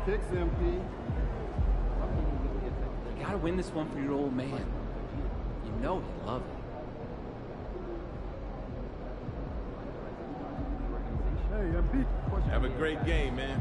kicks, MP. You gotta win this one for your old man. You know he'll love it. Hey, MP. Have a great game, man.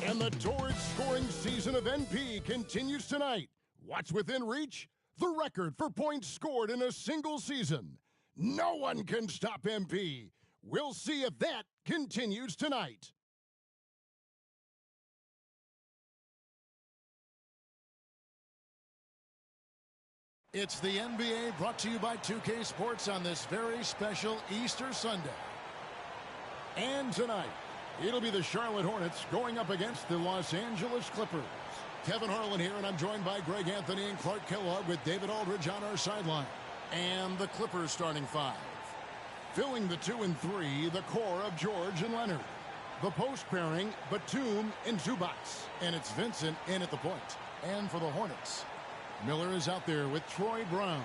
And the torrid scoring season of NP continues tonight. What's within reach? The record for points scored in a single season. No one can stop MP. We'll see if that continues tonight. It's the NBA brought to you by 2K Sports on this very special Easter Sunday. And tonight, it'll be the Charlotte Hornets going up against the Los Angeles Clippers. Kevin Harlan here, and I'm joined by Greg Anthony and Clark Kellogg with David Aldridge on our sideline. And the Clippers starting five. Filling the 2 and 3, the core of George and Leonard. The post pairing, Batum and Zubac. And it's Vincent in at the point. And for the Hornets, Miller is out there with Troy Brown.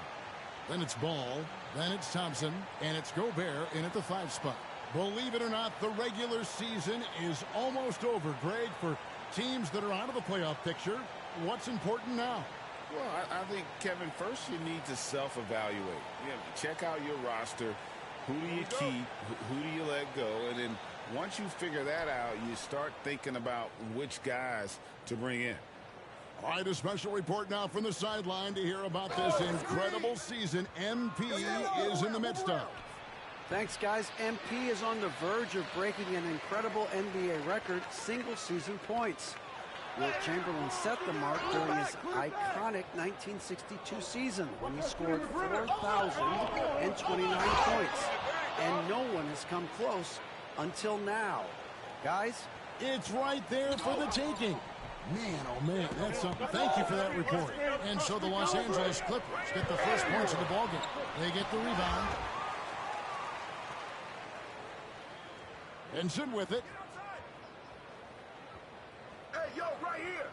Then it's Ball, then it's Thompson, and it's Gobert in at the 5 spot. Believe it or not, the regular season is almost over, Greg. For teams that are out of the playoff picture, what's important now? Well, I think, Kevin, first you need to self-evaluate. You have to check out your roster. Who do you keep? Who do you let go? And then once you figure that out, you start thinking about which guys to bring in. All right, a special report now from the sideline to hear about this incredible season MP is in the midst of. Thanks, guys. MP is on the verge of breaking an incredible NBA record, single-season points. Wilt Chamberlain set the mark during his iconic 1962 season when he scored 4,029 points. And no one has come close until now. Guys? It's right there for the taking. Man, oh man, that's something. Thank you for that report. And so the Los Angeles Clippers get the first points of the ballgame. They get the rebound. Benson with it. Hey, yo, right here.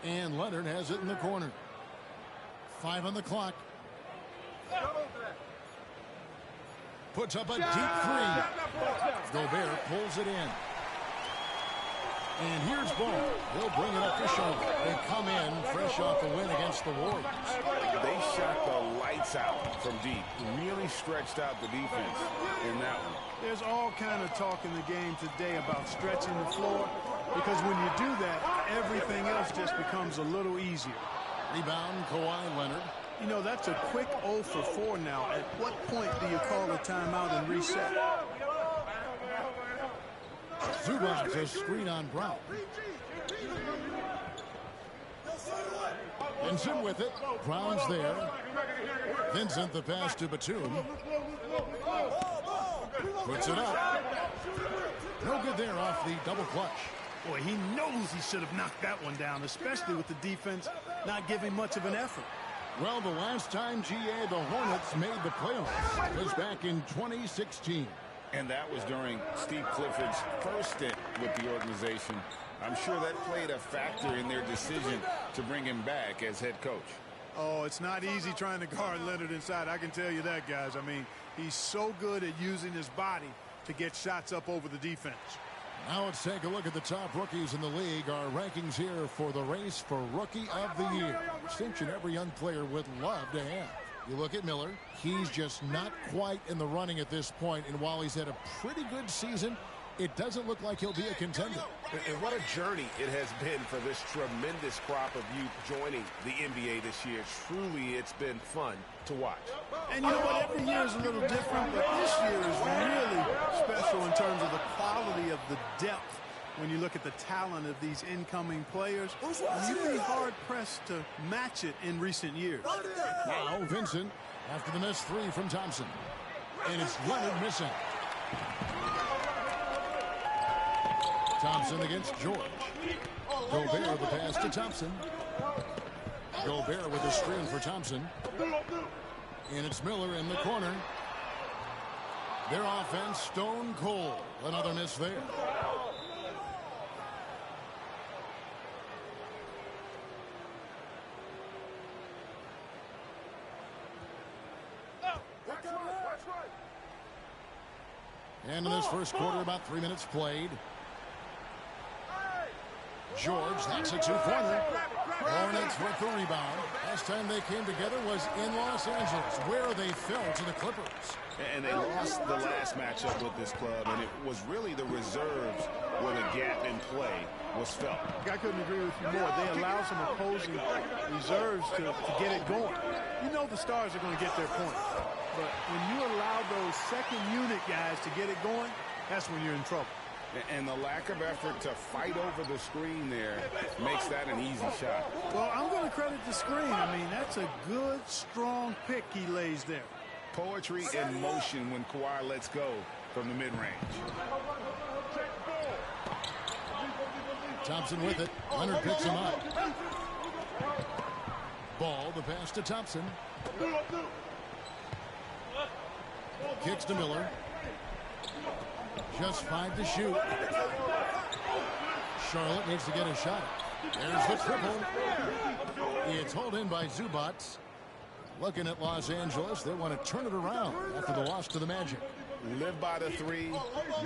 And Leonard has it in the corner. 5 on the clock. Puts up a deep 3. Gobert pulls it in. And here's Ball. They'll bring it up to Charlotte. They come in fresh off the win against the Warriors. They shot the lights out from deep. Really stretched out the defense in that one. There's all kind of talk in the game today about stretching the floor, because when you do that, everything else just becomes a little easier. Rebound, Kawhi Leonard. You know, that's a quick 0 for 4 now. At what point do you call a timeout and reset? Zubac a screen on Brown. Vincent with it. Brown's there. Vincent the pass to Batum. Puts it up. No good there off the double clutch. Boy, he knows he should have knocked that one down, especially with the defense not giving much of an effort. Well, the last time, GA, the Hornets made the playoffs was back in 2016. And that was during Steve Clifford's first stint with the organization. I'm sure that played a factor in their decision to bring him back as head coach. Oh, it's not easy trying to guard Leonard inside. I can tell you that, guys. I mean, he's so good at using his body to get shots up over the defense. Now let's take a look at the top rookies in the league. Our rankings here for the race for Rookie of the Year. Distinction every young player would love to have. You look at Miller. He's just not quite in the running at this point. And while he's had a pretty good season, it doesn't look like he'll be a contender. And what a journey it has been for this tremendous crop of youth joining the NBA this year. Truly, it's been fun to watch. And you know what? Every year is a little different, but this year is really special in terms of the quality of the depth. When you look at the talent of these incoming players, you'd be hard-pressed to match it in recent years. Now Vincent after the missed three from Thompson. And it's Leonard missing. Thompson against George. Gobert the pass to Thompson. Gobert with a screen for Thompson. And it's Miller in the corner. Their offense stone cold. Another miss there. And in this first quarter, about 3 minutes played. George, that's a two-pointer. Hornets with the rebound. Last time they came together was in Los Angeles, where they fell to the Clippers. And they lost the last matchup with this club, and it was really the reserves where the gap in play was felt. I couldn't agree with you more. They allow some opposing reserves to get it going. You know the stars are going to get their point. But when you allow those second unit guys to get it going, that's when you're in trouble. And the lack of effort to fight over the screen there makes that an easy shot. Well, I'm going to credit the screen. I mean, that's a good, strong pick he lays there. Poetry in motion when Kawhi lets go from the mid-range. Thompson with it. Leonard picks him up. Ball, the pass to Thompson. Kicks to Miller. Just 5 to shoot. Charlotte needs to get a shot. There's the triple. It's hauled in by Zubac. Looking at Los Angeles, they want to turn it around after the loss to the Magic. Live by the three,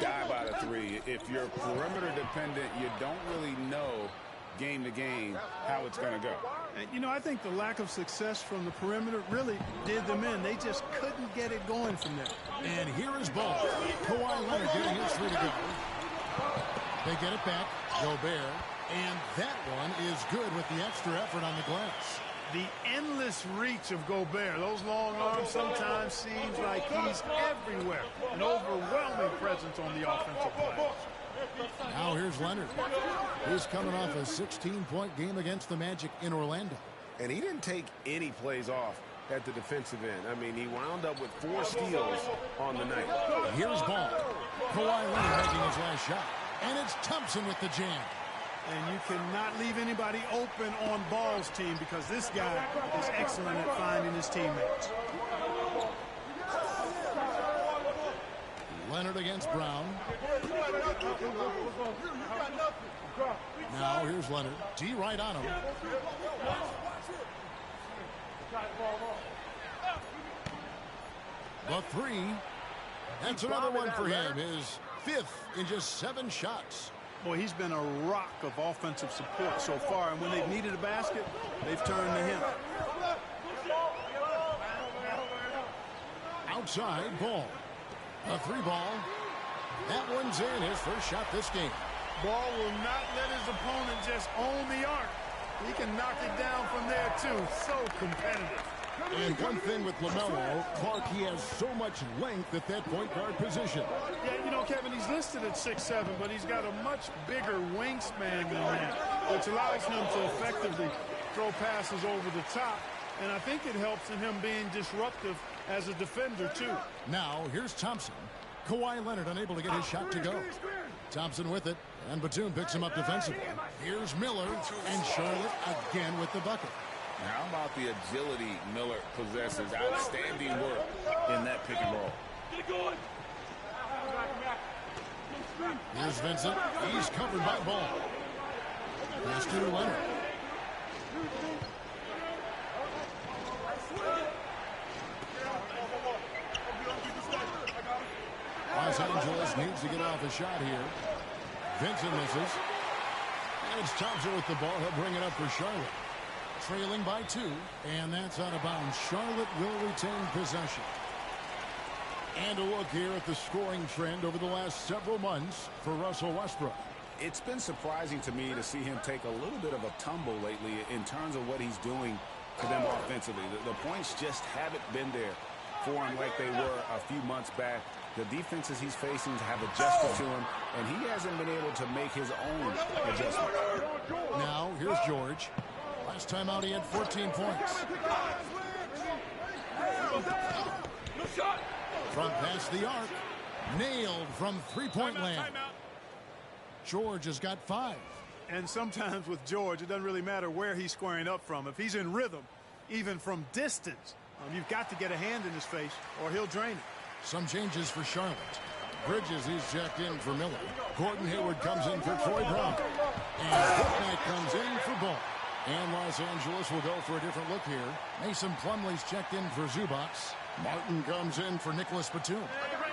die by the three. If you're perimeter dependent, you don't really know game to game how it's going to go. And, you know, I think the lack of success from the perimeter really did them in. They just couldn't get it going from there. And here is ball. Kawhi Leonard getting his three to go. They get it back. Gobert. And that one is good with the extra effort on the glass. The endless reach of Gobert. Those long arms sometimes seems like he's everywhere. An overwhelming presence on the offensive glass. Now here's Leonard. He's coming off a 16-point game against the Magic in Orlando. And he didn't take any plays off at the defensive end. I mean, he wound up with 4 steals on the night. Here's ball. Kawhi Leonard making his last shot. And it's Thompson with the jam. And you cannot leave anybody open on Ball's team because this guy is excellent at finding his teammates. Leonard against Brown. Now here's Leonard. D right on him. The three. That's another one for him. His 5th in just 7 shots. Boy, he's been a rock of offensive support so far, and when they've needed a basket, they've turned to him. Outside, Ball. A 3 ball. That one's in. His first shot this game. Ball will not let his opponent just own the arc. He can knock it down from there, too. So competitive. And one thing with LaMelo, Clark, he has so much length at that point guard position. Yeah, you know, Kevin, he's listed at 6'7", but he's got a much bigger wingspan than that, which allows him to effectively throw passes over the top. And I think it helps in him being disruptive as a defender, too. Now, here's Thompson. Kawhi Leonard unable to get his shot to go. Thompson with it, and Batum picks him up defensively. Here's Miller, and Charlotte again with the bucket. How about the agility Miller possesses? Outstanding work in that pick and roll. Here's Vincent. He's covered by Ball. Pass to Leonard. Los Angeles needs to get off a shot here. Vincent misses. And it's Thompson with the ball. He'll bring it up for Charlotte. Trailing by 2, and that's out of bounds. Charlotte will retain possession. And a look here at the scoring trend over the last several months for Russell Westbrook. It's been surprising to me to see him take a little bit of a tumble lately in terms of what he's doing to them offensively. The points just haven't been there for him like they were a few months back. The defenses he's facing have adjusted to him, and he hasn't been able to make his own adjustment. Now, here's George. Last time out, he had 14 points. Front past the arc. Nailed from three-point land. George has got 5. And sometimes with George, it doesn't really matter where he's squaring up from. If he's in rhythm, even from distance, you've got to get a hand in his face or he'll drain it. Some changes for Charlotte. Bridges, he's checked in for Miller. Gordon Hayward comes in for Troy Brown. And Bouknight comes in for Ball. And Los Angeles will go for a different look here. Mason Plumlee's checked in for Zubac. Martin comes in for Nicholas Batum.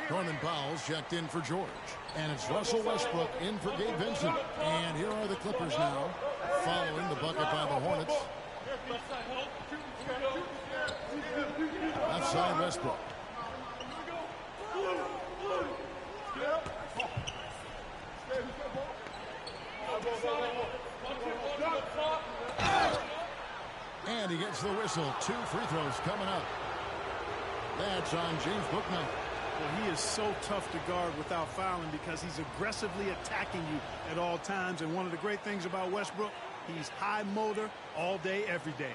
Norman Powell's checked in for George. And it's Russell Westbrook in for Gabe Vincent. And here are the Clippers now, following the bucket by the Hornets. Outside Westbrook. And he gets the whistle. 2 free throws coming up. That's on James Bouknight. Well, he is so tough to guard without fouling because he's aggressively attacking you at all times. And one of the great things about Westbrook, he's high motor all day, every day.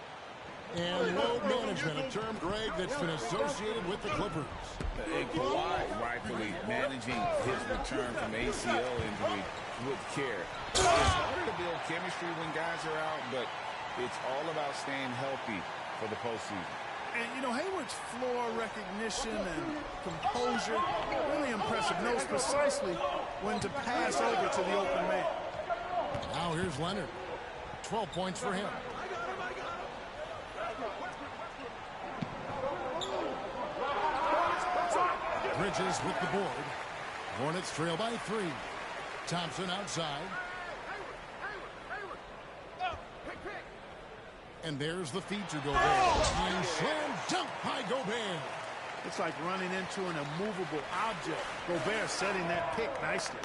And load management, a term, Greg, that's been associated with the Clippers. And Kawhi rightfully managing his return from ACL injury with care. It's harder to build chemistry when guys are out, but it's all about staying healthy for the postseason. And, you know, Hayward's floor recognition and composure, really impressive. Knows precisely when to pass over to the open man. Now here's Leonard. 12 points for him. Bridges with the board. Hornets trail by 3. Thompson outside. And there's the feed to Gobert. And slam dunk by Gobert. It's like running into an immovable object. Gobert setting that pick nicely.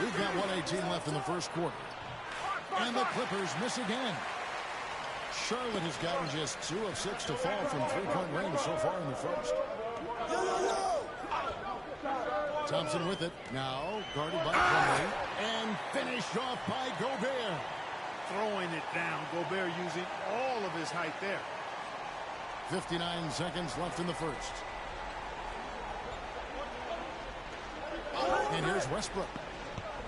We've got 1:18 left in the first quarter. And the Clippers miss again. Charlotte has gotten just 2 of 6 to fall from three-point range so far in the first. Thompson with it. Now guarded by Plumlee. And finished off by Gobert. Throwing it down. Gobert using all of his height there. 59 seconds left in the first. And here's Westbrook.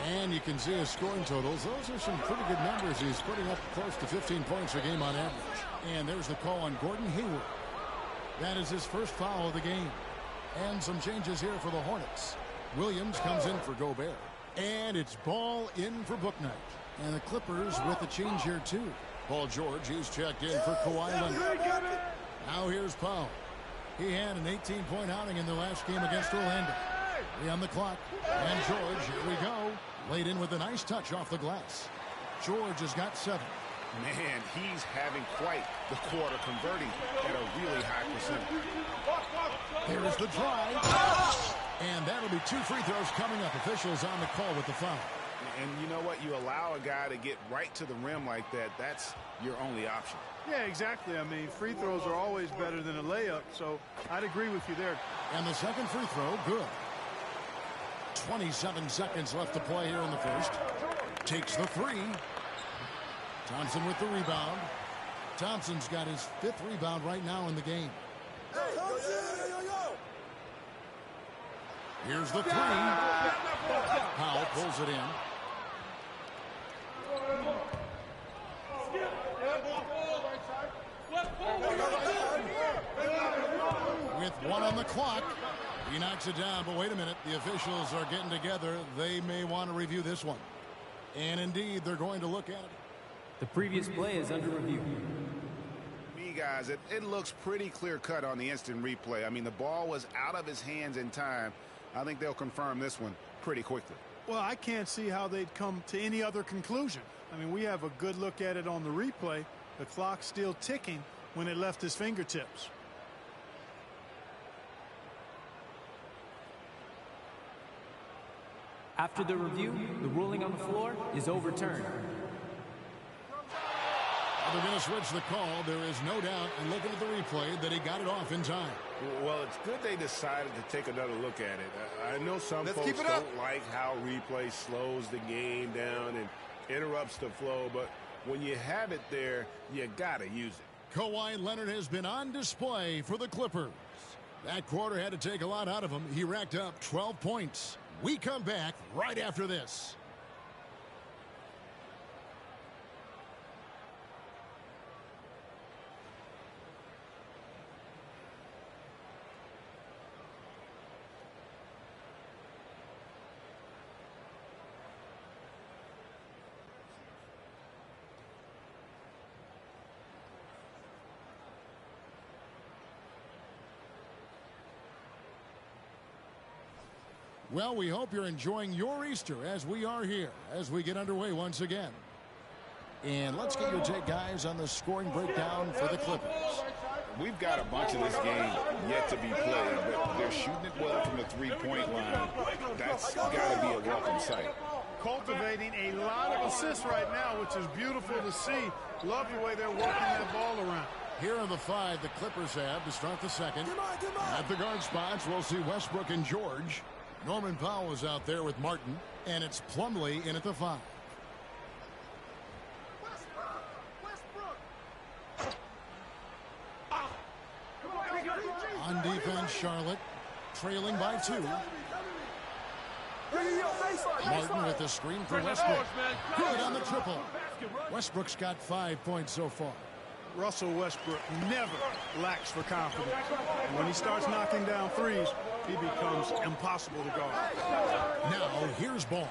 And you can see his scoring totals. Those are some pretty good numbers. He's putting up close to 15 points a game on average. And there's the call on Gordon Hayward. That is his first foul of the game. And some changes here for the Hornets. Williams comes in for Gobert. And it's Ball in for Bouknight. And the Clippers with a change here too. Paul George, he's checked in for Kawhi Leonard. Now here's Powell. He had an 18-point outing in the last game against Orlando. 3 on the clock. And George, here we go. Laid in with a nice touch off the glass. George has got 7. Man, he's having quite the quarter, converting at a really high percentage. Here's the drive. And that'll be 2 free throws coming up. Officials on the call with the foul. And you know what? You allow a guy to get right to the rim like that, that's your only option. Yeah, exactly. I mean, free throws are always better than a layup, so I'd agree with you there. And the second free throw, good. 27 seconds left to play here in the first. Takes the 3. Thompson with the rebound. Thompson's got his 5th rebound right now in the game. Here's the 3. Powell pulls it in. with 1 on the clock. He knocks it down, but wait a minute. The officials are getting together. They may want to review this one. And indeed, they're going to look at it. The previous play is under review. Me, guys, it looks pretty clear-cut on the instant replay. I mean, the ball was out of his hands in time. I think they'll confirm this one pretty quickly. Well, I can't see how they'd come to any other conclusion. I mean, we have a good look at it on the replay. The clock's still ticking when it left his fingertips. After the review, the ruling on the floor is overturned. They're going to switch the call. There is no doubt, and looking at the replay, that he got it off in time. Well, it's good they decided to take another look at it. I know some folks don't like how replay slows the game down and interrupts the flow, but when you have it there, you got to use it. Kawhi Leonard has been on display for the Clippers. That quarter had to take a lot out of him. He racked up 12 points. We come back right after this. Well, we hope you're enjoying your Easter as we are here, as we get underway once again. And let's get your take, guys, on the scoring breakdown for the Clippers. We've got a bunch of this game yet to be played, but they're shooting it well from the three-point line. That's got to be a welcome sight. Cultivating a lot of assists right now, which is beautiful to see. Love the way they're working that ball around. Here are the 5 the Clippers have to start the second. At the guard spots, we'll see Westbrook and George. Norman Powell is out there with Martin, and it's Plumlee in at the 5. On defense, Charlotte trailing by 2. Martin with the screen for Westbrook. Good on the triple. Westbrook's got 5 points so far. Russell Westbrook never lacks for confidence. And when he starts knocking down threes, he becomes impossible to guard. Now, here's Ball.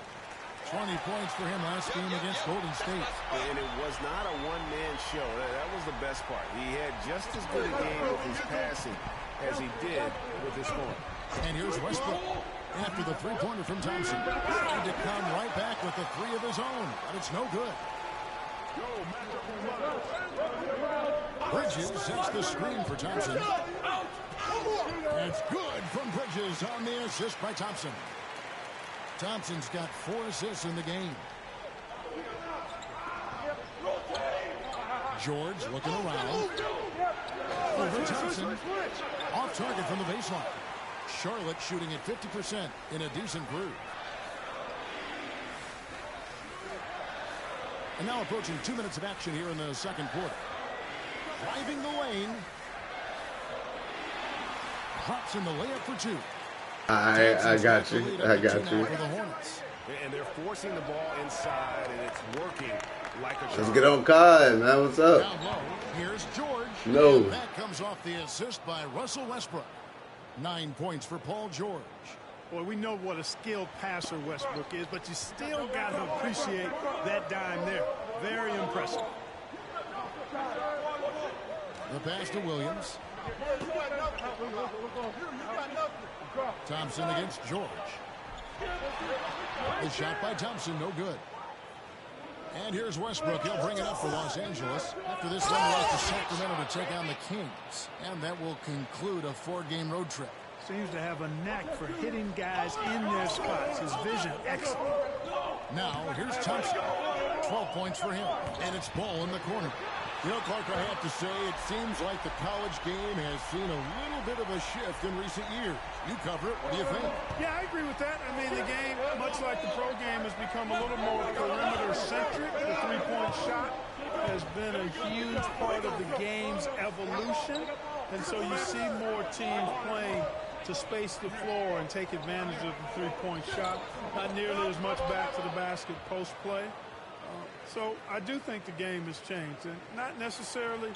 20 points for him last game against Golden State. And it was not a one-man show. That was the best part. He had just as good a game with his passing as he did with his scoring. And here's Westbrook. After the three-pointer from Thompson. Trying to come right back with the 3 of his own. But it's no good. Bridges sets the screen for Thompson. It's good from Bridges on the assist by Thompson. Thompson's got 4 assists in the game. George looking around. Over Thompson. Off target from the baseline. Charlotte shooting at 50% in a decent groove. And now approaching 2 minutes of action here in the second quarter. Driving the lane. Drops in the layup for 2. I got you. I got you. And they're forcing the ball inside, and it's working like a... Let's get on Kai, man. What's up? Down low. Here's George. No. And that comes off the assist by Russell Westbrook. 9 points for Paul George. Boy, we know what a skilled passer Westbrook is, but you still got to appreciate that dime there. Very impressive. The pass to Williams. Thompson against George. The shot by Thompson, no good. And here's Westbrook. He'll bring it up for Los Angeles. After this, they'll off to Sacramento to take on the Kings. And that will conclude a 4-game road trip. Seems to have a knack for hitting guys in their spots. His vision, excellent. Now, here's Thompson. 12 points for him. And it's Ball in the corner. You know, Clark, I have to say, it seems like the college game has seen a little bit of a shift in recent years. You cover it. What do you think? Yeah, I agree with that. I mean, the game, much like the pro game, has become a little more perimeter-centric. The three-point shot has been a huge part of the game's evolution. And so you see more teams playing to space the floor and take advantage of the three-point shot. Not nearly as much back to the basket post play. So I do think the game has changed, and not necessarily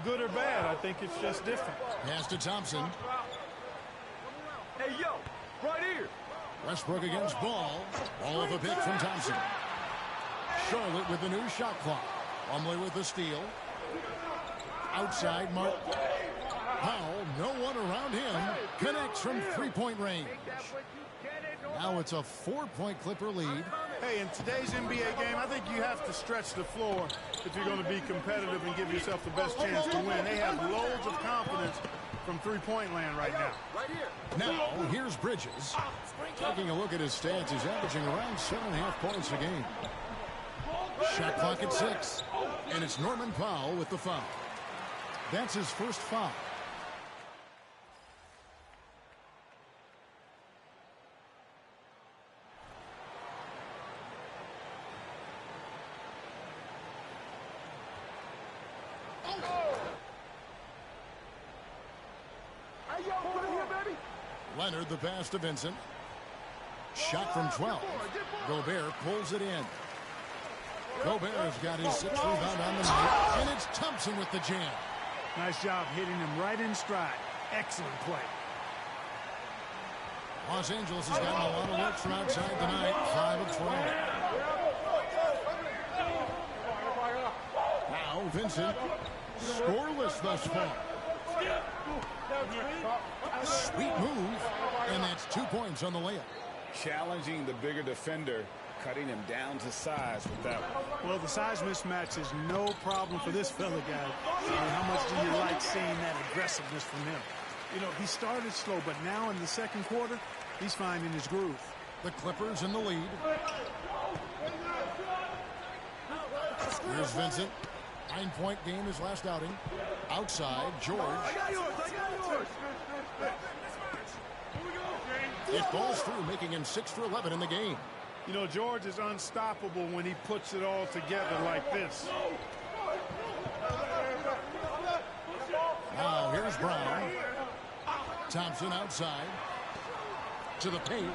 Good or bad, I think it's just different. Pass to Thompson. Hey, yo, right here. Westbrook against Ball. Ball of a pick from Thompson. Charlotte with the new shot clock. Plumlee with the steal. Outside, Mark. Powell, no one around him. Connects from three-point range. Now it's a 4-point Clipper lead. Hey, in today's NBA game, I think you have to stretch the floor if you're going to be competitive and give yourself the best chance to win. They have loads of confidence from three-point land right now. Now, here's Bridges. Taking a look at his stats, he's averaging around 7.5 points a game. Shot clock at 6. And it's Norman Powell with the foul. That's his first foul. Leonard the pass to Vincent. Shot from 12. Gobert pulls it in. Gobert's got his 6th rebound on the night. And it's Thompson with the jam. Nice job hitting him right in stride. Excellent play. Los Angeles has gotten a lot of looks from outside tonight. 5 of 12. Now Vincent. Scoreless thus far. Sweet move. And that's 2 points on the layup. Challenging the bigger defender, cutting him down to size with that one. Well, the size mismatch is no problem for this fella, guy. I mean, how much do you like seeing that aggressiveness from him? You know, he started slow, but now in the second quarter, he's finding his groove. The Clippers in the lead. Here's Vincent. 9-point game his last outing. Outside, George. I got yours. It falls through, making him 6 for 11 in the game. You know, George is unstoppable when he puts it all together like this. Now here's Brown. Thompson outside. To the paint.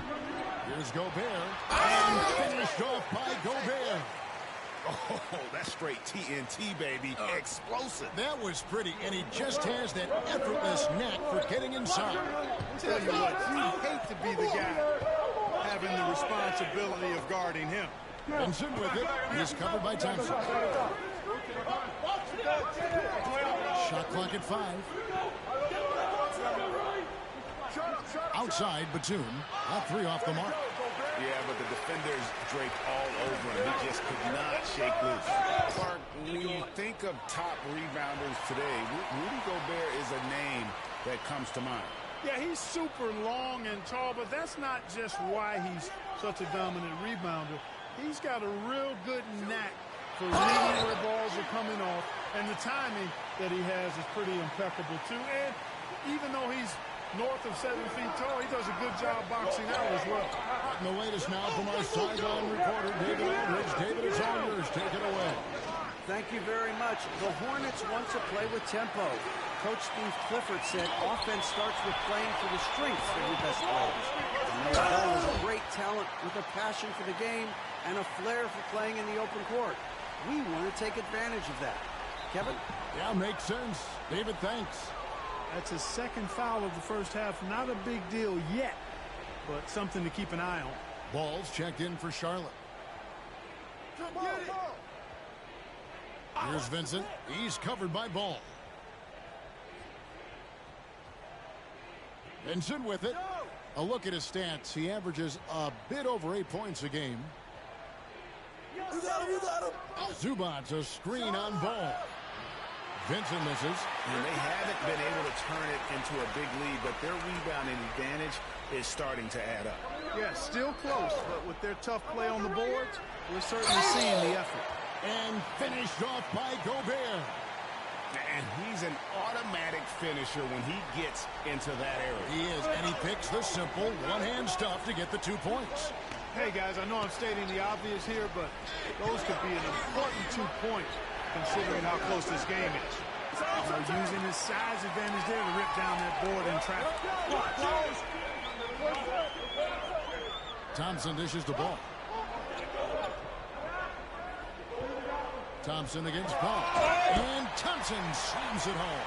Here's Gobert. And finished off by Gobert. Oh, that's straight TNT, baby. Explosive. That was pretty, and he just has that effortless knack for getting inside. Tell you what, you hate to be the guy having the responsibility of guarding him. Vincent with it. He's covered by Thompson. Shot clock at 5. Outside, Batum. Not 3 off the mark. Yeah, but the defenders draped all over him. He just could not shake loose. Clark, when you think of top rebounders today, Rudy Gobert is a name that comes to mind. Yeah, he's super long and tall, but that's not just why he's such a dominant rebounder. He's got a real good knack for reading where balls are coming off, and the timing that he has is pretty impeccable, too. And even though he's north of 7 feet tall, he does a good job boxing out as well. And the latest now from our sideline reporter, David Aldridge. David, it's all yours. Take it away. Thank you very much. The Hornets want to play with tempo. Coach Steve Clifford said offense starts with playing for the strengths of your best players. And Ball is a great talent with a passion for the game and a flair for playing in the open court. We want to take advantage of that. Kevin? Yeah, makes sense. David, thanks. That's his second foul of the first half. Not a big deal yet, but something to keep an eye on. Ball's checked in for Charlotte. Here's Vincent. He's covered by Ball. Vincent with it. A look at his stats. He averages a bit over 8 points a game. You got him. Zubac's a screen on Ball. Vincent misses. And they haven't been able to turn it into a big lead, but their rebounding advantage is starting to add up. Yeah, still close, but with their tough play on the boards, we're certainly seeing the effort. And finished off by Gobert. And he's an automatic finisher when he gets into that area. He is, and he picks the simple one-hand stuff to get the 2 points. Hey, guys, I know I'm stating the obvious here, but those could be an important 2 points considering how close this game is. Using his size advantage there to rip down that board in traffic. Thompson dishes the ball. Thompson against Paul. And Thompson slams it home.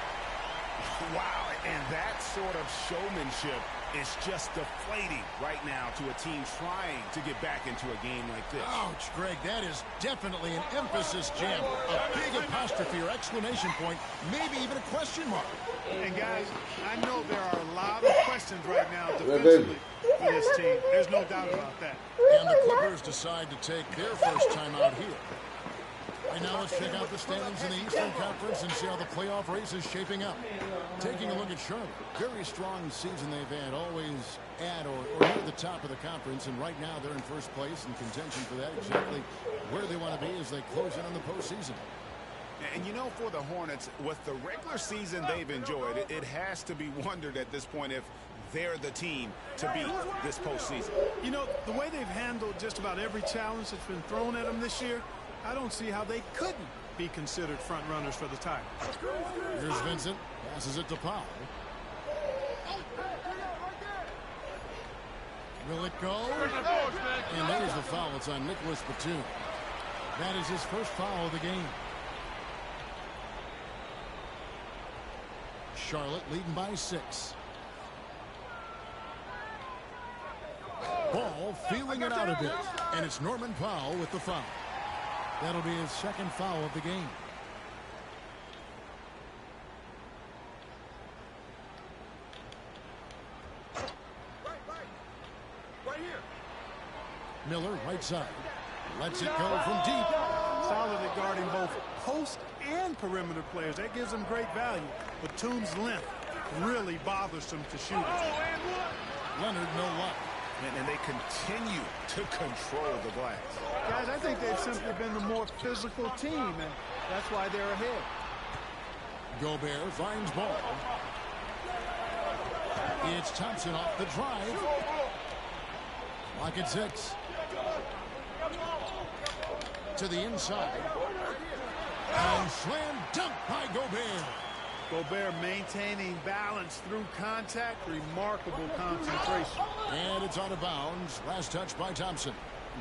Wow, and that sort of showmanship is just deflating right now to a team trying to get back into a game like this. Ouch, Greg, that is definitely an emphasis jam. A big apostrophe or exclamation point, maybe even a question mark. And guys, I know there are a lot of questions right now defensively for this team. There's no doubt about that. And the Clippers decide to take their first time out here. Right now, let's check out the standings in the Eastern Conference and see how the playoff race is shaping up. Taking a look at Charlotte. Very strong season they've had, always at or near the top of the conference, and right now they're in first place in contention for that, exactly where they want to be as they close in on the postseason. And you know, for the Hornets, with the regular season they've enjoyed, it has to be wondered at this point if they're the team to beat this postseason. You know, the way they've handled just about every challenge that's been thrown at them this year, I don't see how they couldn't be considered front runners for the title. Here's Vincent. Passes it to Powell. Will it go? And there's the foul. It's on Nicholas Batum. That is his first foul of the game. Charlotte leading by 6. Ball feeling it out a bit. And it's Norman Powell with the foul. That'll be his second foul of the game. Right here. Miller, right side. Lets it go from deep. Solid at guarding both post and perimeter players. That gives them great value. Batum's length really bothersome to shoot it. Leonard, no luck. And they continue to control the glass. Guys, I think they've simply been the more physical team, and that's why they're ahead. Gobert finds ball. It's Thompson off the drive. Clock at 6. To the inside. And slam dunk by Gobert. Gobert maintaining balance through contact. Remarkable concentration. And it's out of bounds. Last touch by Thompson.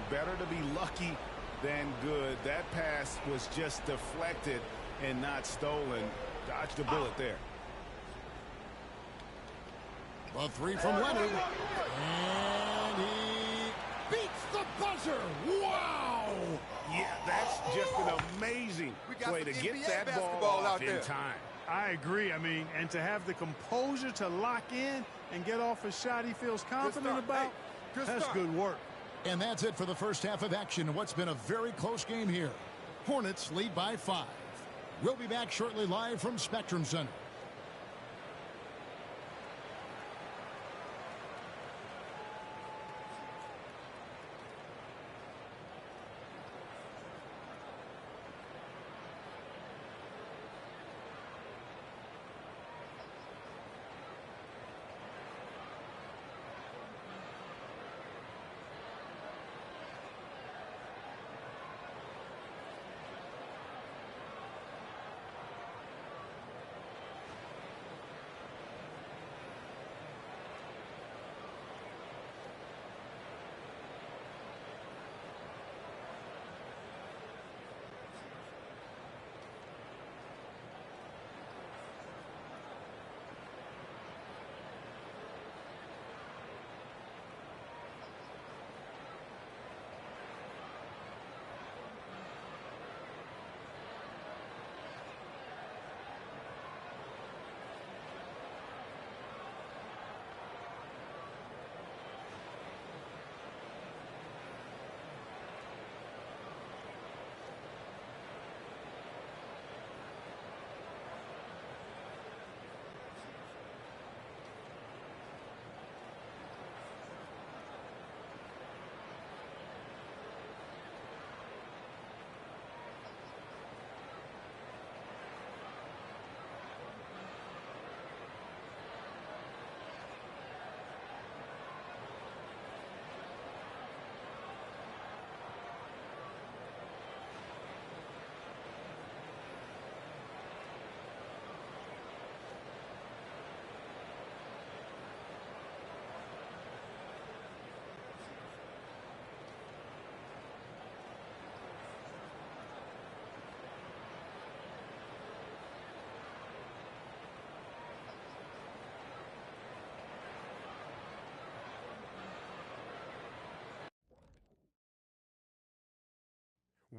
Better to be lucky than good. That pass was just deflected and not stolen. Dodged a bullet there. A 3 from Leonard. And he beats the buzzer. Wow! Yeah, that's just an amazing way to get that ball off in time. I agree. I mean, and to have the composure to lock in and get off a shot he feels confident about, that's good work. And that's it for the first half of action in what's been a very close game here. Hornets lead by 5. We'll be back shortly live from Spectrum Center.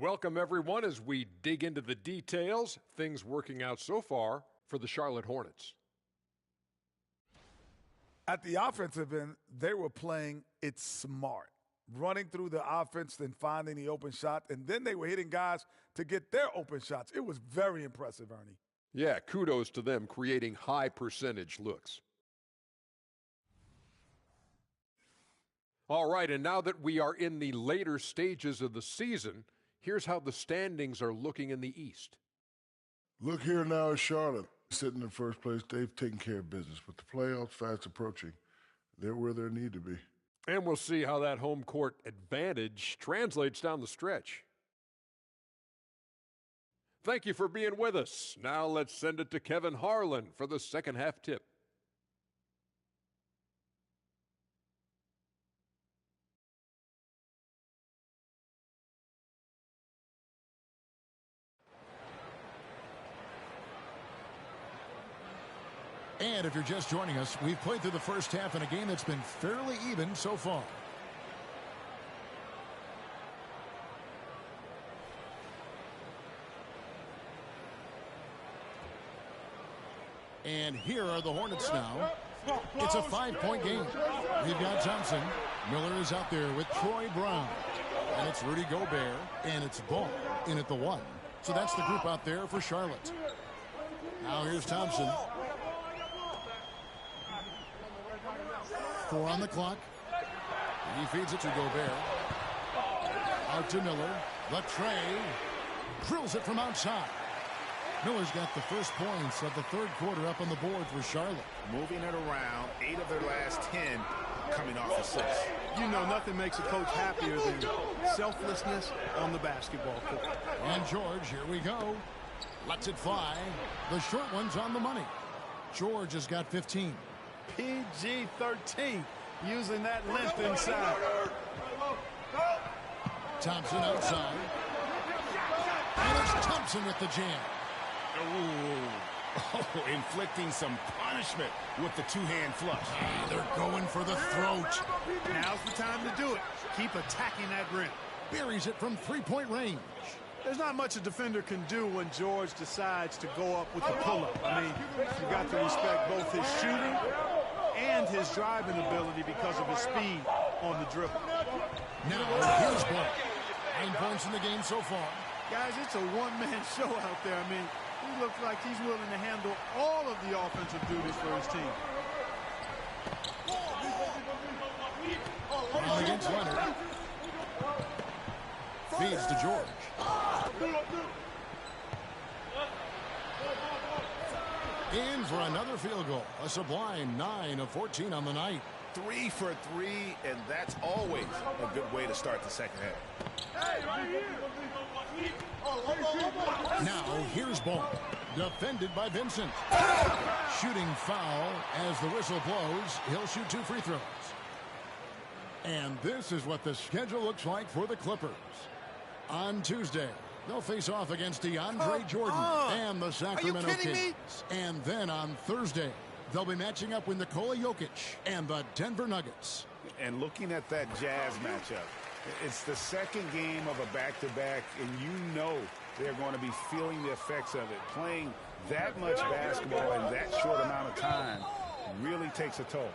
Welcome, everyone, as we dig into the details. Things working out so far for the Charlotte Hornets. At the offensive end, they were playing it smart, running through the offense, then finding the open shot, and then they were hitting guys to get their open shots. It was very impressive, Ernie. Yeah, kudos to them creating high-percentage looks. All right, and now that we are in the later stages of the season, here's how the standings are looking in the East. Look here now at Charlotte. Sitting in first place, they've taken care of business, but the playoffs fast approaching. They're where they need to be. And we'll see how that home court advantage translates down the stretch. Thank you for being with us. Now let's send it to Kevin Harlan for the second half tip. And if you're just joining us, we've played through the first half in a game that's been fairly even so far. And here are the Hornets now. It's a 5-point game. We've got Thompson. Miller is out there with Troy Brown. And it's Rudy Gobert. And it's Ball in at the 1. So that's the group out there for Charlotte. Now here's Thompson. 4 on the clock. He feeds it to Gobert. Out to Miller. Latrey drills it from outside. Miller's got the first points of the third quarter up on the board for Charlotte. Moving it around, 8 of their last 10 coming off assists. You know, nothing makes a coach happier than selflessness on the basketball court. And George, here we go. Lets it fly. The short one's on the money. George has got 15. PG-13, using that length inside. Thompson outside. And it's Thompson with the jam. Oh, inflicting some punishment with the two-hand flush. They're going for the throat. Now's the time to do it. Keep attacking that rim. Buries it from three-point range. There's not much a defender can do when George decides to go up with the pull-up. I mean, you got to respect both his shooting and his driving ability because of his speed on the dribble. Now, here's Ball. 9 points in the game so far. Guys, it's a one-man show out there. I mean, he looks like he's willing to handle all of the offensive duties for his team. Ball against Leonard. Feeds to George. In for another field goal. A sublime 9 of 14 on the night. 3 for 3, and that's always a good way to start the second half. Now here's Ball. Defended by Vincent. Shooting foul as the whistle blows. He'll shoot 2 free throws. And this is what the schedule looks like for the Clippers. On Tuesday, they'll face off against DeAndre Jordan and the Sacramento Kings. And then on Thursday, they'll be matching up with Nikola Jokic and the Denver Nuggets. And looking at that Jazz matchup, it's the second game of a back-to-back, and you know they're going to be feeling the effects of it. Playing that much basketball in that short amount of time really takes a toll.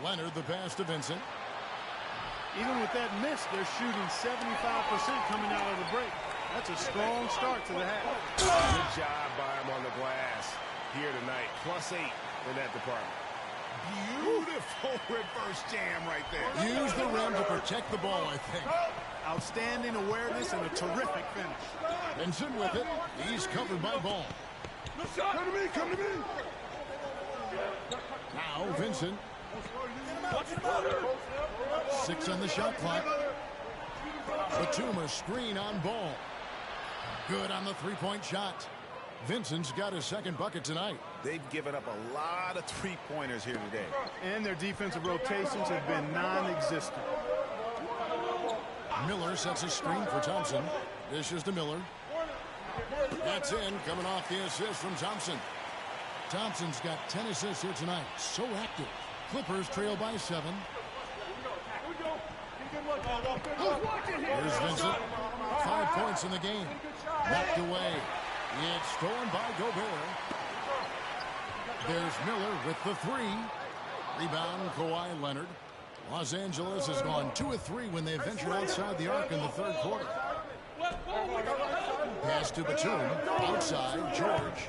Leonard, the pass to Vincent. Even with that miss, they're shooting 75% coming out of the break. That's a strong start to the half. Good job by him on the glass here tonight. +8 in that department. Beautiful reverse jam right there. Use the rim to protect the ball, I think. Outstanding awareness and a terrific finish. Vincent with it. He's covered by Ball. Come to me, come to me. Now Vincent. 6 on the shot clock. Batum a screen on Ball. Good on the three-point shot. Vincent's got his second bucket tonight. They've given up a lot of three-pointers here today. And their defensive rotations have been non-existent. Miller sets a screen for Thompson. Dishes to Miller. That's in, coming off the assist from Thompson. Thompson's got 10 assists here tonight. So active. Clippers trail by 7. Here's Vincent. 5 points in the game. Knocked away. It's stolen by Gobert. There's Miller with the 3. Rebound, Kawhi Leonard. Los Angeles has gone 2 of 3 when they ventured outside the arc in the third quarter. Pass to Batum. Outside, George.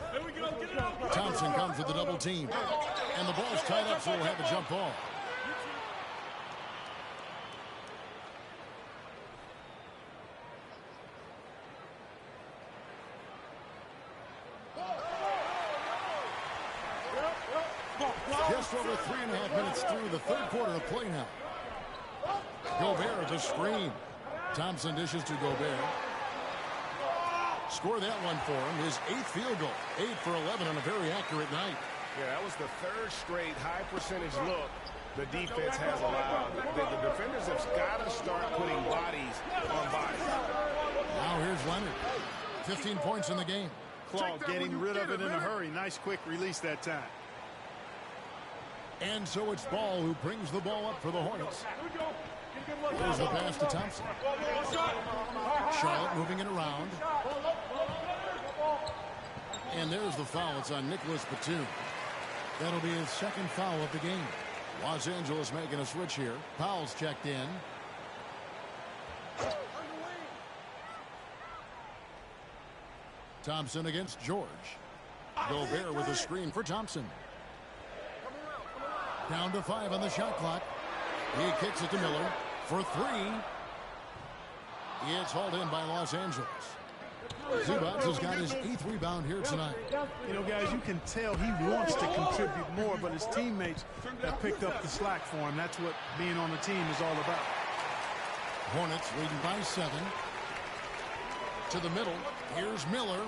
Thompson comes with the double team. And the ball's tied up, so we'll have a jump ball. Just over 3.5 minutes through the third quarter of play now. Gobert, the screen. Thompson dishes to Gobert. Score that one for him. His 8th field goal. 8 for 11 on a very accurate night. Yeah, that was the 3rd straight high percentage look the defense has allowed. The defenders have got to start putting bodies on bodies. Now here's Leonard. 15 points in the game. Claw getting rid of it in a hurry. Nice quick release that time. And so it's Ball who brings the ball up for the Hornets. Here's the pass to Thompson. Charlotte moving it around. And there's the foul. It's on Nicholas Batum. That'll be his 2nd foul of the game. Los Angeles making a switch here. Powell's checked in. Thompson against George. Gobert with a screen for Thompson. Down to 5 on the shot clock. He kicks it to Miller for 3. It's hauled in by Los Angeles. Zubac has got his 8th rebound here tonight. You know, guys, you can tell he wants to contribute more, but his teammates have picked up the slack for him. That's what being on the team is all about. Hornets leading by 7. To the middle. Here's Miller.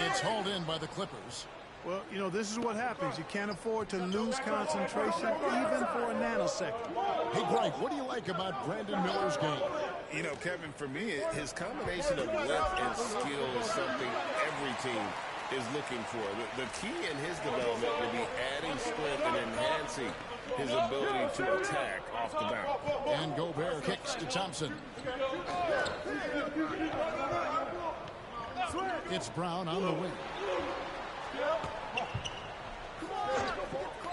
It's hauled in by the Clippers. Well, you know, this is what happens. You can't afford to lose concentration even for a nanosecond. Hey, Greg, what do you like about Brandon Miller's game? You know, Kevin, for me, his combination of width and skill is something every team is looking for. The key in his development will be adding strength and enhancing his ability to attack off the bounce. And Gobert kicks to Thompson. It's Brown on the wing.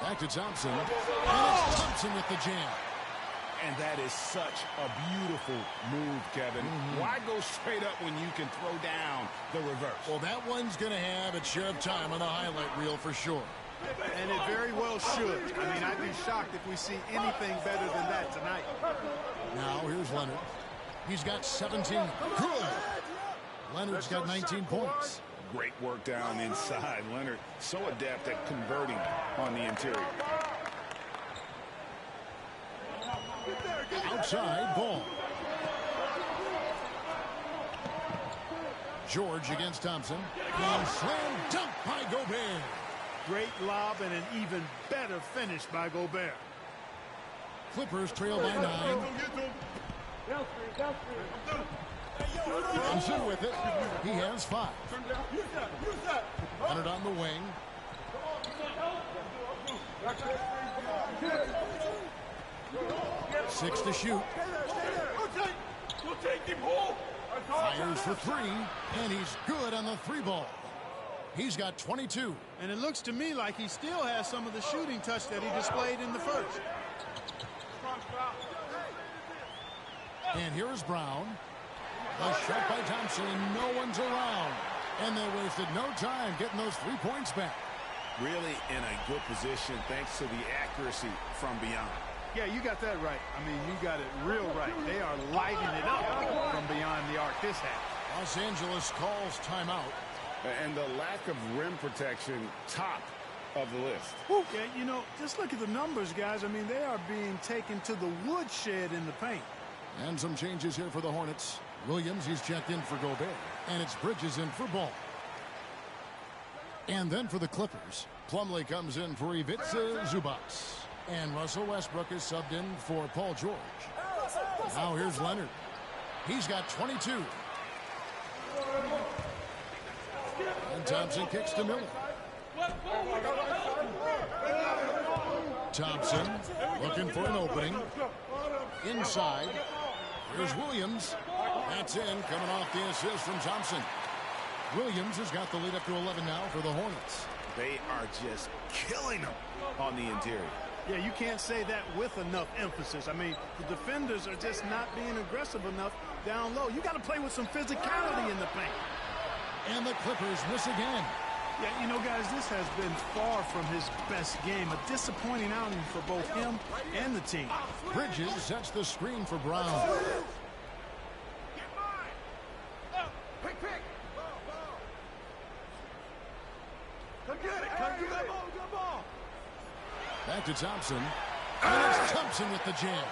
Back to Thompson. And it's Thompson with the jam. And that is such a beautiful move, Kevin. Why go straight up when you can throw down the reverse? Well, that one's going to have its share of time on the highlight reel for sure. And it very well should. I mean, I'd be shocked if we see anything better than that tonight. Now, here's Leonard. He's got 17. Good. Leonard's got 19 points. Great work down inside. Leonard so adept at converting on the interior. Outside ball. George against Thompson. And slam dunk by Gobert. Great lob and an even better finish by Gobert. Clippers trail by 9. Thompson with it. He has 5. Leonard on the wing. Six to shoot. Fires for 3, and he's good on the 3 ball. He's got 22. And it looks to me like he still has some of the shooting touch that he displayed in the first. And here is Brown. A shot by Thompson, and no one's around. And they wasted no time getting those 3 points back. Really in a good position thanks to the accuracy from beyond. Yeah, you got that right. I mean, you got it real right. They are lighting it up from beyond the arc this half. Los Angeles calls timeout. And the lack of rim protection, top of the list. Yeah, you know, just look at the numbers, guys. I mean, they are being taken to the woodshed in the paint. And some changes here for the Hornets. Williams, he's checked in for Gobert. And it's Bridges in for Ball. And then for the Clippers, Plumlee comes in for Ivica Zubac. And Russell Westbrook is subbed in for Paul George. Now here's Leonard. He's got 22. And Thompson kicks to Miller. Thompson looking for an opening. Inside. Here's Williams. That's in, coming off the assist from Thompson. Williams has got the lead up to 11 now for the Hornets. They are just killing them on the interior. Yeah, you can't say that with enough emphasis. I mean, the defenders are just not being aggressive enough down low. You got to play with some physicality in the paint. And the Clippers miss again. Yeah, you know, guys, this has been far from his best game. A disappointing outing for both him and the team. Bridges sets the screen for Brown. Back to Thompson. And it's Thompson with the jam.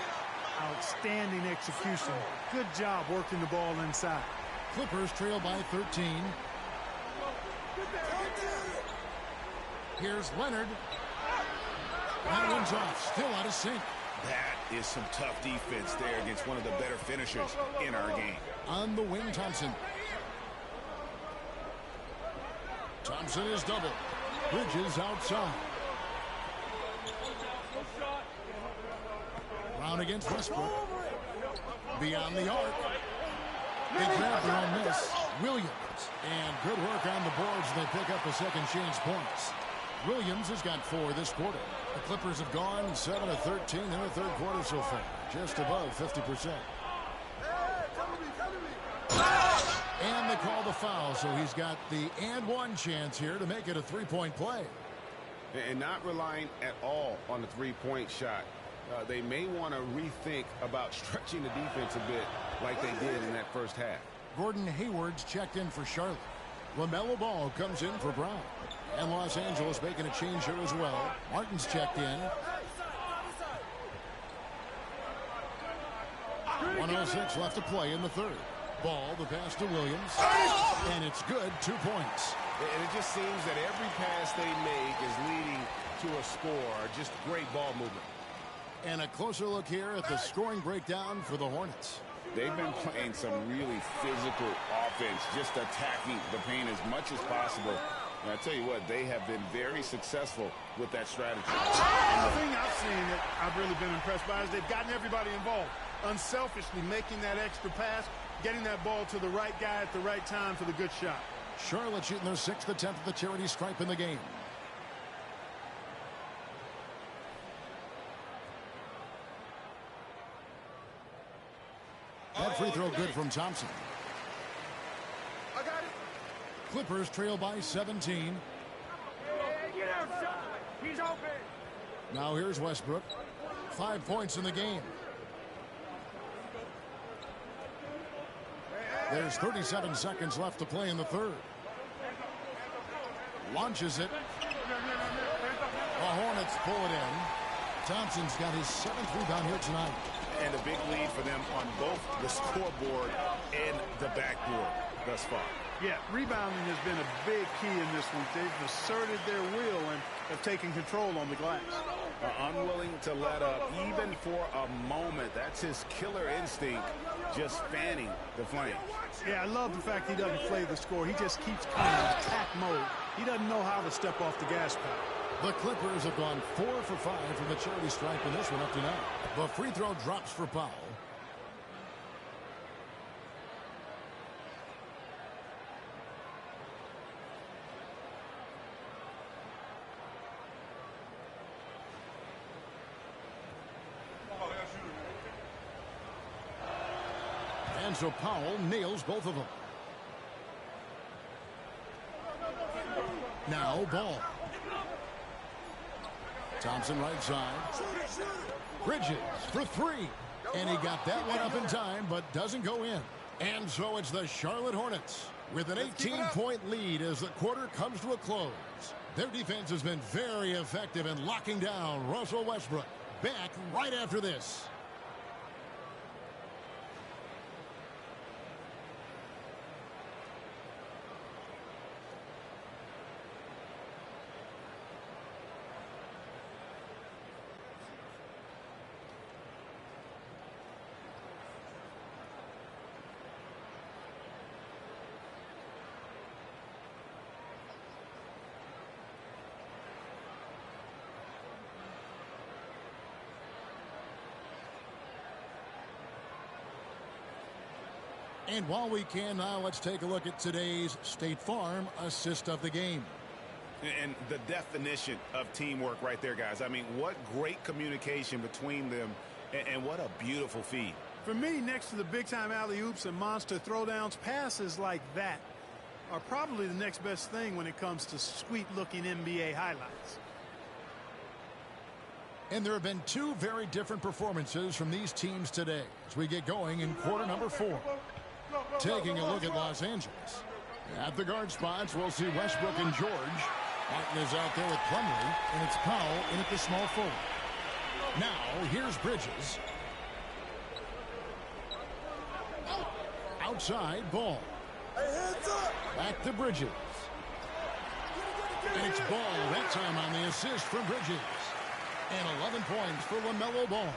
Outstanding execution. Good job working the ball inside. Clippers trail by 13. Here's Leonard. That one's off. Still out of sync. That is some tough defense there against one of the better finishers in our game. On the wing, Thompson. Thompson is double. Bridges outside. Brown against Westbrook. Beyond the arc. They grab their own miss. Williams. And good work on the boards. They pick up the second chance points. Williams has got 4 this quarter. The Clippers have gone 7 of 13 in the third quarter so far. Just above 50%. And they call the foul, so he's got the and one chance here to make it a three-point play. And not relying at all on the three-point shot. They may want to rethink about stretching the defense a bit like they did in that first half. Gordon Hayward's checked in for Charlotte. LaMelo Ball comes in for Brown. And Los Angeles making a change here as well. Martin's checked in. 1:06 left to play in the third. Ball, the pass to Williams. And it's good, 2 points. And it just seems that every pass they make is leading to a score. Just great ball movement. And a closer look here at the scoring breakdown for the Hornets. They've been playing some really physical offense, just attacking the paint as much as possible. And I tell you what, they have been very successful with that strategy. And the thing I've seen that I've really been impressed by is they've gotten everybody involved. Unselfishly making that extra pass, getting that ball to the right guy at the right time for the good shot. Charlotte shooting their 6th attempt at the charity stripe in the game. That free throw good from Thompson. I got it. Clippers trail by 17. Get outside. He's open. Now here's Westbrook. 5 points in the game. There's 37 seconds left to play in the third. Launches it. The Hornets pull it in. Thompson's got his 7th rebound here tonight. And a big lead for them on both the scoreboard and the backboard thus far. Yeah, rebounding has been a big key in this one. They've asserted their will and have taken control on the glass. Unwilling to let up even for a moment. That's his killer instinct, just fanning the flames. Yeah, I love the fact he doesn't play the score. He just keeps coming in attack mode. He doesn't know how to step off the gas pedal. The Clippers have gone 4 for 5 from the charity stripe in this one up to now. The free throw drops for Powell. And so Powell nails both of them. Now Ball. Thompson right side. Bridges for 3. And he got that one up in time, but doesn't go in. And so it's the Charlotte Hornets with an 18-point lead as the quarter comes to a close. Their defense has been very effective in locking down Russell Westbrook. Back right after this. And while we can now, let's take a look at today's State Farm assist of the game. And the definition of teamwork right there, guys. I mean, what great communication between them, and what a beautiful feed. For me, next to the big-time alley-oops and monster throwdowns, passes like that are probably the next best thing when it comes to sweet-looking NBA highlights. And there have been two very different performances from these teams today as we get going in quarter number 4. Taking a look at Los Angeles. At the guard spots, we'll see Westbrook and George. Martin is out there with Plumlee, and it's Powell in at the small forward. Now, here's Bridges. Outside, Ball. Back to Bridges. And it's Ball that time on the assist from Bridges. And 11 points for LaMelo Ball.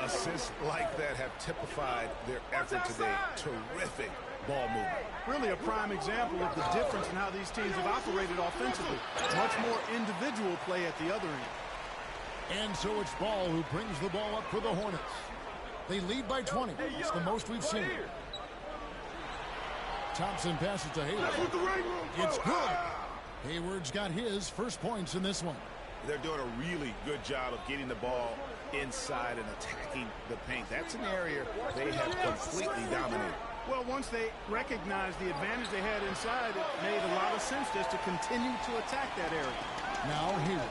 Assists like that have typified their effort today. Terrific ball movement. Really a prime example of the difference in how these teams have operated offensively. Much more individual play at the other end. And so it's Ball who brings the ball up for the Hornets. They lead by 20. It's the most we've seen. Thompson passes to Hayward. It's good. Hayward's got his first points in this one. They're doing a really good job of getting the ball inside and attacking the paint. That's an area they have completely dominated. Well, once they recognized the advantage they had inside, it made a lot of sense just to continue to attack that area. Now here,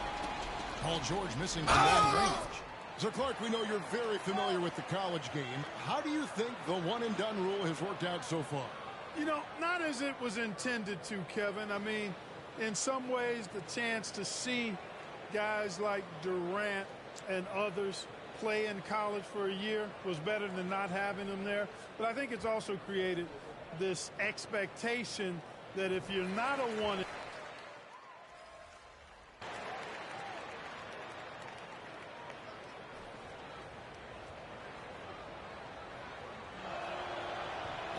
Paul George missing from long range. So, Clark, we know you're very familiar with the college game. How do you think the one-and-done rule has worked out so far? You know, not as it was intended to, Kevin. I mean, in some ways, the chance to see guys like Durant and others play in college for a year was better than not having them there. But I think it's also created this expectation that if you're not a one...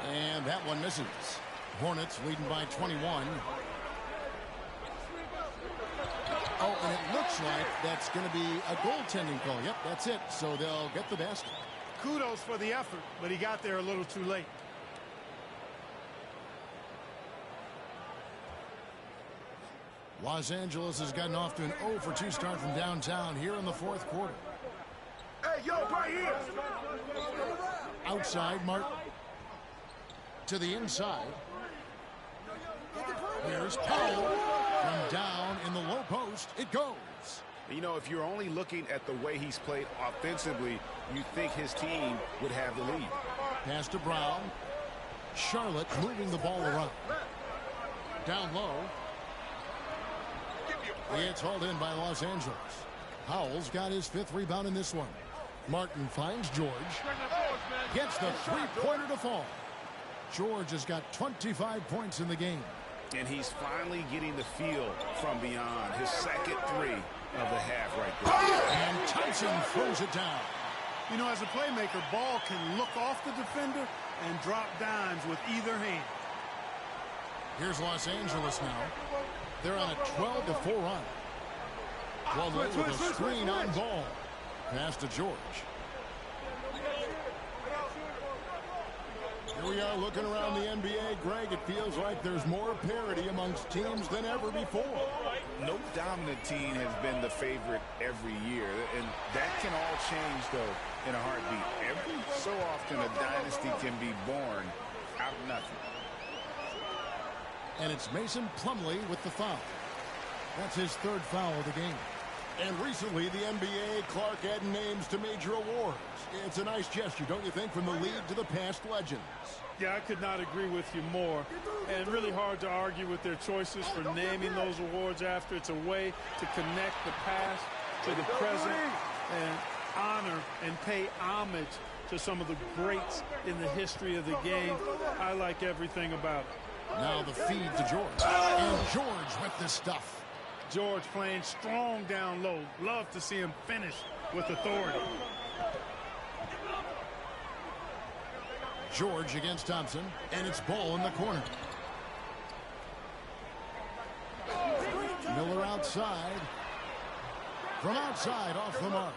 And that one misses. Hornets leading by 21. Oh, and it looks like that's going to be a goaltending call. Yep, that's it. So they'll get the basket. Kudos for the effort, but he got there a little too late. Los Angeles has gotten off to an 0-for-2 start from downtown here in the fourth quarter. Hey, yo, right here. Outside, Martin. To the inside. Here's Powell. From down in the low post, it goes. You know, if you're only looking at the way he's played offensively, you think his team would have the lead. Pass to Brown. Charlotte moving the ball around. Down low. It's hauled in by Los Angeles. Powell's got his 5th rebound in this one. Martin finds George. Gets the three-pointer to fall. George has got 25 points in the game. And he's finally getting the feel from beyond. His second 3 of the half right there. And Thompson throws it down. You know, as a playmaker, Ball can look off the defender and drop dimes with either hand. Here's Los Angeles now. They're on a 12-4 run. Plumlee with a screen on Ball. Pass to George. Here we are looking around the NBA. Greg, it feels like there's more parity amongst teams than ever before. No dominant team has been the favorite every year, and that can all change, though, in a heartbeat. Every so often, a dynasty can be born out of nothing. And it's Mason Plumlee with the foul. That's his 3rd foul of the game. And recently, the NBA, Clark, added names to major awards. It's a nice gesture, don't you think, from the league to the past legends? Yeah, I could not agree with you more. And really hard to argue with their choices for naming those awards after. It's a way to connect the past to the present and honor and pay homage to some of the greats in the history of the game. I like everything about it. Now the feed to George. And George with the stuff. George playing strong down low. Love to see him finish with authority. George against Thompson, and it's Ball in the corner. Miller outside. From outside, off the mark.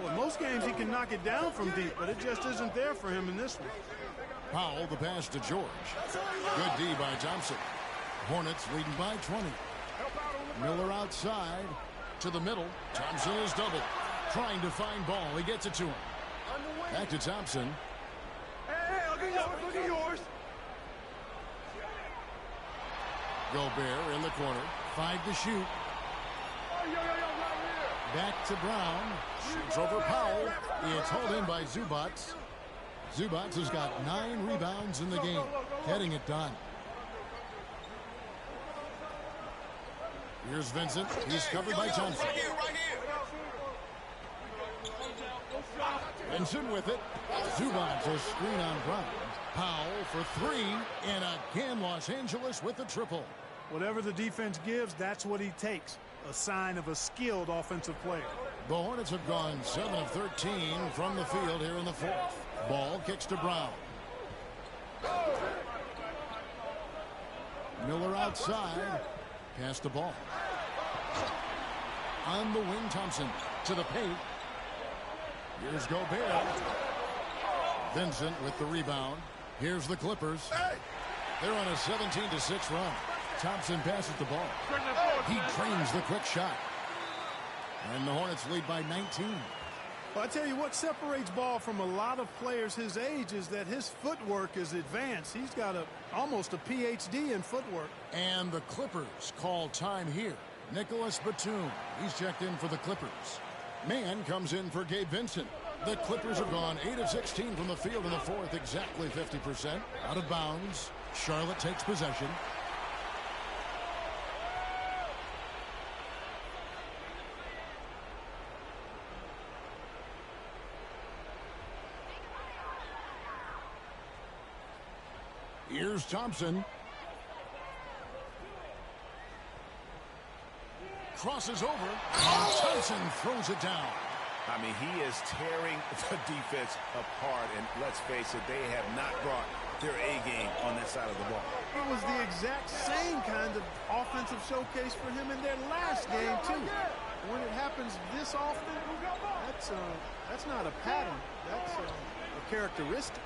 Well, most games he can knock it down from deep, but it just isn't there for him in this one. Powell, the pass to George. Good D by Thompson. Hornets leading by 20. Miller outside to the middle. Thompson is doubled. Trying to find ball. He gets it to him. Back to Thompson. Hey, look at yours. Gobert in the corner. 5 to shoot. Back to Brown. Shoots over Powell. It's hauled in by Zubac. Zubac has got 9 rebounds in the game. Getting it done. Here's Vincent. He's covered by Thompson. Vincent with it. Zubac a screen on Brown. Powell for 3. And again, Los Angeles with the triple. Whatever the defense gives, that's what he takes. A sign of a skilled offensive player. The Hornets have gone 7 of 13 from the field here in the fourth. Ball kicks to Brown. Miller outside. Pass the ball. On the wing, Thompson to the paint. Here's Gobert. Vincent with the rebound. Here's the Clippers. They're on a 17-6 run. Thompson passes the ball. He trains the quick shot. And the Hornets lead by 19. Well, I tell you what separates Ball from a lot of players his age is that his footwork is advanced. He's got almost a PhD in footwork. And the Clippers call time here. Nicholas Batum. He's checked in for the Clippers. Mann comes in for Gabe Vincent. The Clippers have gone 8 of 16 from the field in the fourth, exactly 50%. Out of bounds. Charlotte takes possession. Here's Thompson. Crosses over. And Thompson throws it down. I mean, he is tearing the defense apart. And let's face it, they have not brought their A game on that side of the ball. It was the exact same kind of offensive showcase for him in their last game, too. When it happens this often, that's not a pattern. That's a characteristic.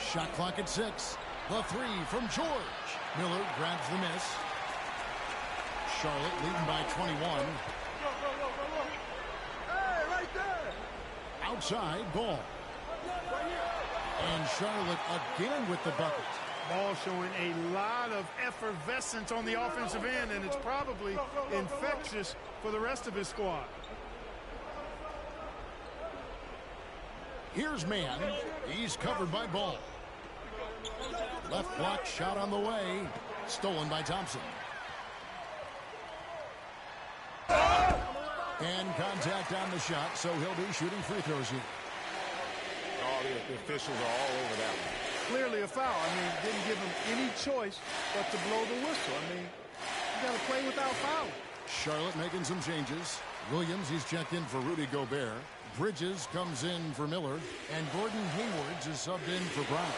Shot clock at 6. The 3 from George. Miller grabs the miss. Charlotte leading by 21. Hey, right there. Outside, Ball. And Charlotte again with the bucket. Ball showing a lot of effervescence on the offensive end, and it's probably infectious for the rest of his squad. Here's Mann. He's covered by Ball. Left block shot on the way. Stolen by Thompson. And contact on the shot, so he'll be shooting free throws here. Oh, the officials are all over that one. Clearly a foul. I mean, didn't give him any choice but to blow the whistle. I mean, you got to play without fouling. Charlotte making some changes. Williams, he's checked in for Rudy Gobert. Bridges comes in for Miller. And Gordon Hayward is subbed in for Brown.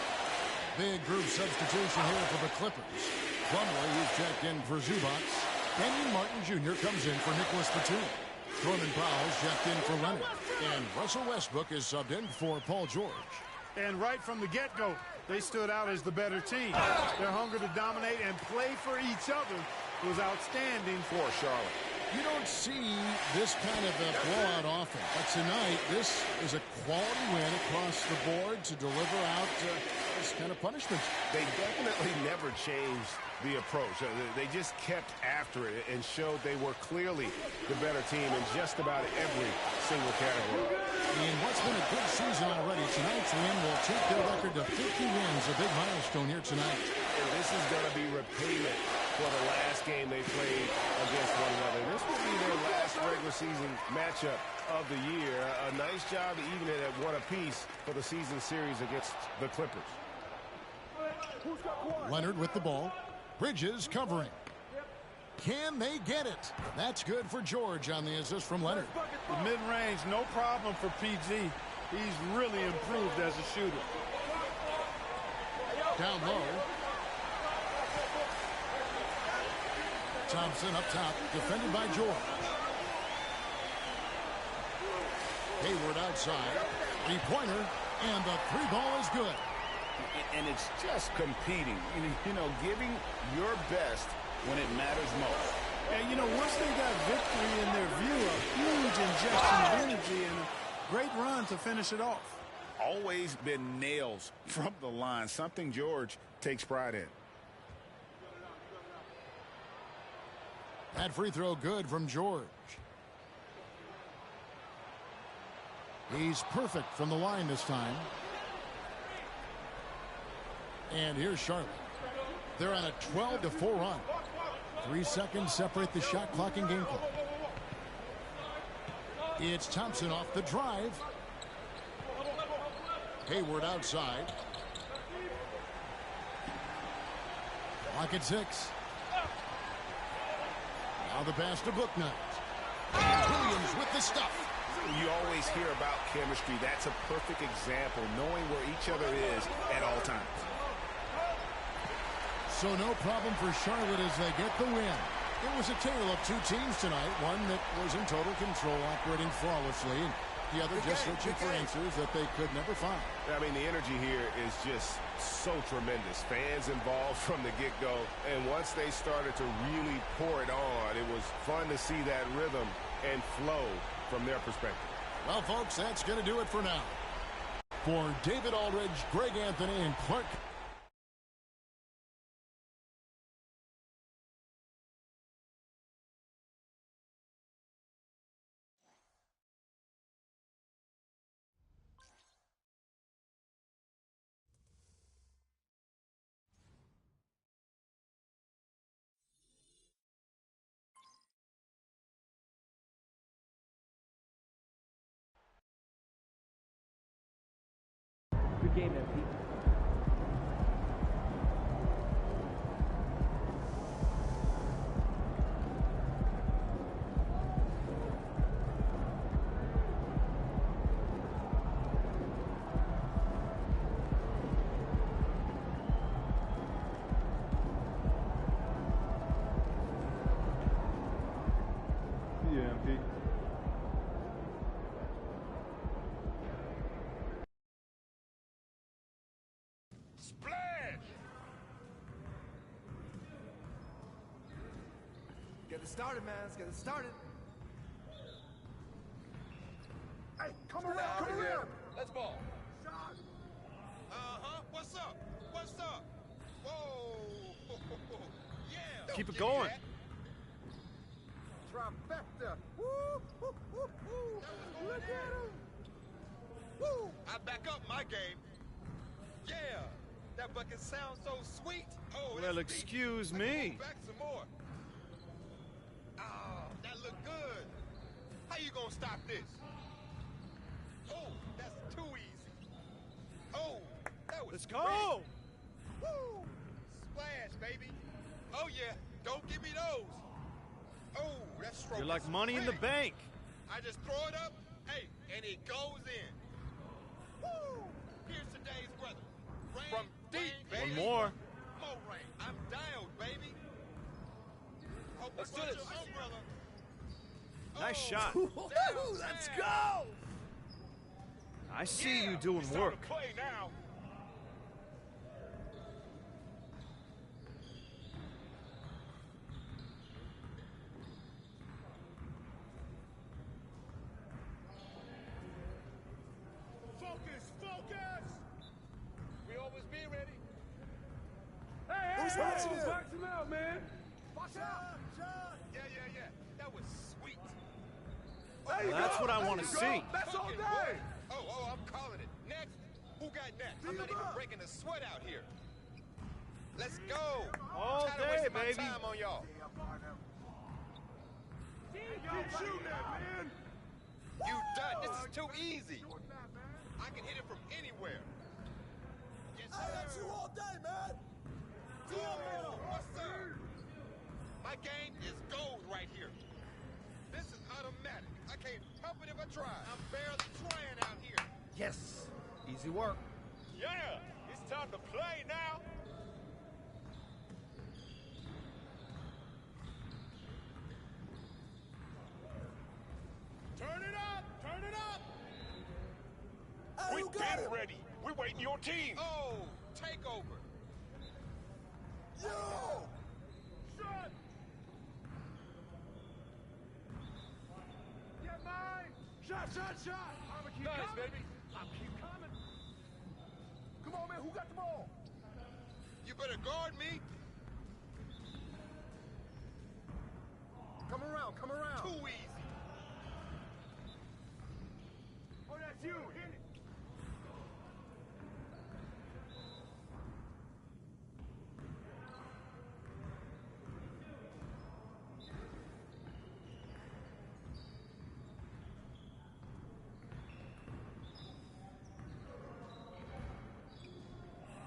Big group substitution here for the Clippers. Plumlee, he's checked in for Zubac. Kenyon Martin Jr. comes in for Nicholas Batum. Norman Powell's checked in for Leonard. And Russell Westbrook is subbed in for Paul George. And right from the get-go, they stood out as the better team. Their hunger to dominate and play for each other was outstanding for Charlotte. You don't see this kind of a blowout often. But tonight, this is a quality win across the board to deliver out this kind of punishment. They definitely never changed the approach. They just kept after it and showed they were clearly the better team in just about every single category. In what's been a good season already, tonight's win will take their record to 50 wins, a big milestone here tonight. And this is going to be repayment for the last game they played against one another. This will be their last regular season matchup of the year. A nice job to even it at one apiece for the season series against the Clippers. Leonard with the ball. Bridges covering. Can they get it? That's good for George on the assist from Leonard. The mid-range, no problem for PG. He's really improved as a shooter. Down low. Thompson up top, defended by George. Hayward outside. Three-pointer, and the three ball is good. And it's just competing, you know, giving your best when it matters most. And, you know, once they got victory in their view, a huge injection of energy and a great run to finish it off. Always been nails from the line, something George takes pride in. That free throw good from George. He's perfect from the line this time. And here's Charlotte. They're on a 12-4 run. 3 seconds separate the shot clock and game clock. It's Thompson off the drive. Hayward outside. Clock at 6. Now the pass to Bouknight. Williams with the stuff. You always hear about chemistry. That's a perfect example, knowing where each other is at all times. So no problem for Charlotte as they get the win. It was a tale of two teams tonight, one that was in total control, operating flawlessly, and the other just searching for answers that they could never find. I mean, the energy here is just so tremendous. Fans involved from the get-go, and once they started to really pour it on, it was fun to see that rhythm and flow from their perspective. Well, folks, that's going to do it for now. For David Aldridge, Greg Anthony, and Clark Good game, MP. Yeah, MP. Get it started, man. Let's get it started. Hey, come around, come around. Let's ball. Shot. What's up? What's up? Whoa. Yeah. Keep it going. Trifecta. Woo, woo, woo, woo. Look at him. Woo. I back up my game. Yeah. That bucket sounds so sweet. Oh, Well, excuse me. Back some more. Oh, that look good. How you gonna stop this? Oh, that's too easy. Oh, that was Let's go. great. Woo! Splash, baby. Oh yeah, don't give me those. Oh, that's stroke. You're like money in the bank. I just throw it up, hey, and it goes in. Woo! Here's today's weather. Rain, from deep, baby. One more. More rain. I'm dialed, baby. Let's do this. Umbrella. Nice shot. Let's go. I see you doing work. Play now. Focus, focus. We always be ready. Hey, who's watching him? Box him out, man. Watch out. Yeah. That was sweet. That's what I want to see. That's all day. Oh, I'm calling it. Next. Who got next? I'm not even breaking a sweat out here. Let's go. All Tired of day, wasting my baby. time on y'all. Keep shooting that, man. You done. This is too easy. I can hit it from anywhere. Yes, sir. That's you all day, man. Oh, what's up? My game is gold right here. This is automatic. I can't help it if I try. I'm barely trying out here. Yes. Easy work. Yeah, it's time to play now. Turn it up. Turn it up. Hey, We've been ready. We're waiting your team. Oh, takeover. Yo! Shot! Get mine! Shot! I'm gonna keep coming. Baby. I'll keep coming. Come on, man. Who got the ball? You better guard me. Come around. Too easy. Oh, that's you. Hit it.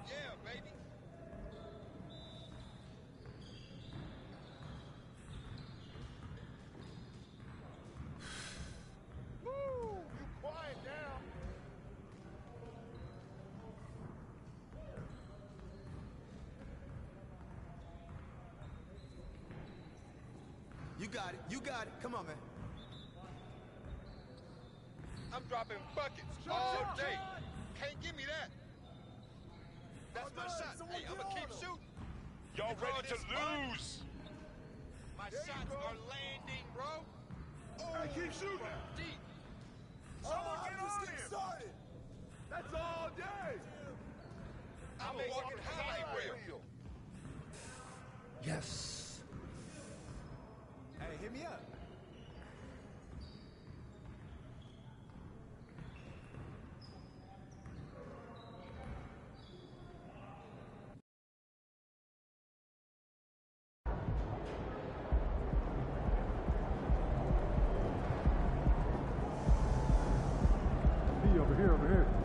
Yeah, baby. Woo! You quiet down. You got it. Come on, man. I'm dropping buckets all day. Can't give me that. That's my shot. Hey, I'm gonna keep shooting. Y'all ready to lose? My shots are landing, bro. Hey, keep shooting. Deep. Someone get on him. Started. That's all day. I'm a walking highlight reel. Yes. Hey, hit me up. Over here.